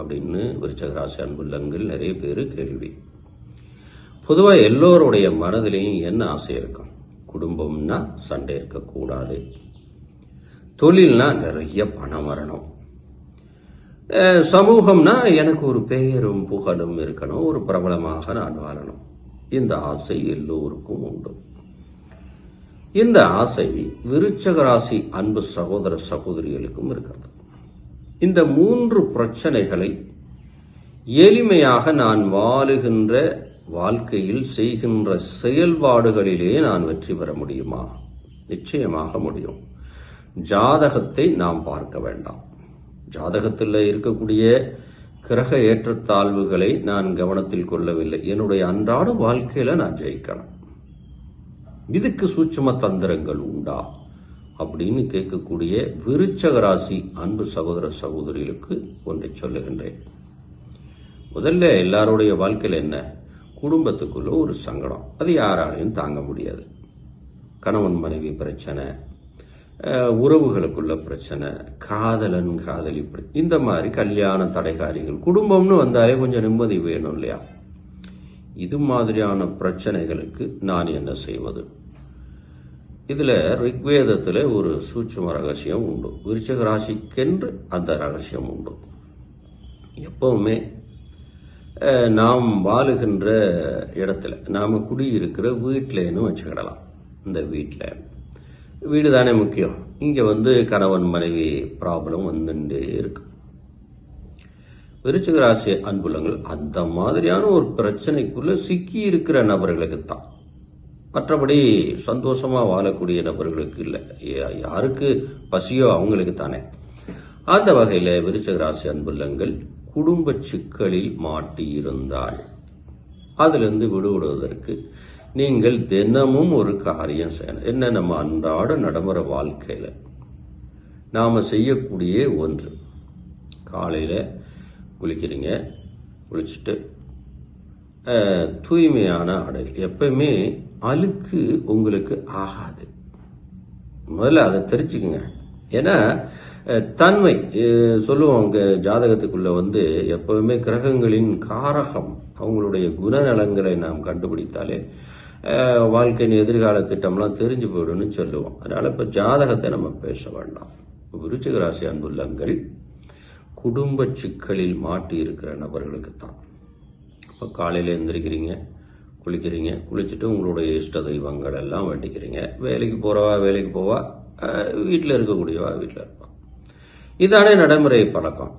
அப்படின்னு விருச்சிக ராசி அன்புள்ளங்கள் நிறைய பேர் கேள்வி. பொதுவாக எல்லோருடைய மனதிலையும் என்ன ஆசை இருக்கும்? குடும்பம்னா சண்டை இருக்கக்கூடாது, தொழில்னா நிறைய பணம் வரணும், சமூகம்னா எனக்கு ஒரு பெயரும் புகழும் இருக்கணும், ஒரு பிரபலமாக நான் வாழணும். இந்த ஆசை எல்லோருக்கும் உண்டு. இந்த ஆசை விருச்சிக ராசி அன்பு சகோதர சகோதரிகளுக்கும் இருக்கிறது. இந்த 3 பிரச்சனைகளை எளிமையாக நான் வாழுகின்ற வாழ்க்கையில் செய்கின்ற செயல்பாடுகளிலே நான் வெற்றி பெற முடியுமா? நிச்சயமாக முடியும். ஜாதகத்தை நாம் பார்க்க வேண்டாம். ஜாதகத்தில் இருக்கக்கூடிய கிரக ஏற்றத்தாழ்வுகளை நான் கவனத்தில் கொள்ளவில்லை. என்னுடைய அன்றாட வாழ்க்கையில நான் ஜெயிக்கணும். இதுக்கு சூட்சும தந்திரங்கள் உண்டா அப்படின்னு கேட்கக்கூடிய விருச்சிக ராசி அன்பு சகோதர சகோதரிகளுக்கு ஒன்றை சொல்லுகின்றேன். முதல்ல எல்லாருடைய வாழ்க்கையில் என்ன? குடும்பத்துக்குள்ள ஒரு சங்கடம், அது யாராலையும் தாங்க முடியாது. கணவன் மனைவி பிரச்சனை, உறவுகளுக்குள்ள பிரச்சனை, காதலன் காதலி, இந்த மாதிரி கல்யாண தடைகாரிகள், குடும்பம்னு வந்தாலே கொஞ்சம் நிம்மதி வேணும் இல்லையா? இது மாதிரியான பிரச்சனைகளுக்கு நான் என்ன செய்வது? இதுல ரிக்வேதத்துல ஒரு சூட்சும ரகசியம் உண்டு. விருச்சிக ராசிக்கென்று அந்த ரகசியம் உண்டு. எப்பவுமே நாம் வாழுகின்ற இடத்துல, நாம குடியிருக்கிற வீட்டிலேன்னு வச்சுக்கிடலாம். இந்த வீடு தானே முக்கியம். இங்க கணவன் மனைவி ப்ராப்ளம் வந்துட்டே இருக்கு. விருச்சிக ராசி அன்புள்ளங்கள் அந்த மாதிரியான ஒரு பிரச்சனைக்குள்ள சிக்கி இருக்கிற நபர்களுக்கு தான். மற்றபடி சந்தோஷமா வாழக்கூடிய நபர்களுக்கு இல்லை. யாருக்கு பசியோ அவங்களுக்கு தானே. அந்த வகையில விருச்சிக ராசி அன்புள்ளங்கள் குடும்ப சிக்கலில் மாட்டி இருந்தால் அதிலிருந்து விடுபடுவதற்கு நீங்கள் தினமும் ஒரு காரியம் செய்யணும். என்ன? நம்ம அன்றாட நடைமுறை வாழ்க்கையில நாம செய்யக்கூடிய ஒன்று. காலையில குளிக்கிறீங்க, குளிச்சுட்டு தூய்மையான ஆடை. எப்பயுமே அழுக்கு உங்களுக்கு ஆகாது. முதல்ல அதை தெரிஞ்சுக்குங்க. ஏன்னா தன்மை சொல்லுவோம், உங்க ஜாதகத்துக்குள்ள எப்பவுமே கிரகங்களின் காரகம், அவங்களுடைய குணநலங்களை நாம் கண்டுபிடித்தாலே வாழ்க்கையின் எதிர்கால திட்டம்லாம் தெரிஞ்சு போயிடும்னு சொல்லுவோம். அதனால இப்ப ஜாதகத்தை நம்ம பேச வேண்டாம். விருச்சிக ராசி அன்புள்ளங்கள் குடும்ப சிக்கலில் மாட்டி இருக்கிற நபர்களுக்கு தான். இப்போ காலையில் எந்திரிக்கிறீங்க, குளிக்கிறீங்க, குளிச்சுட்டு உங்களுடைய இஷ்ட தெய்வங்கள் எல்லாம் வேண்டிக்கிறீங்க. வேலைக்கு போறவா வேலைக்கு போவா, வீட்டில் இருக்கக்கூடியவா வீட்டில் இருப்பா. இதானே நடைமுறை பழக்கம்.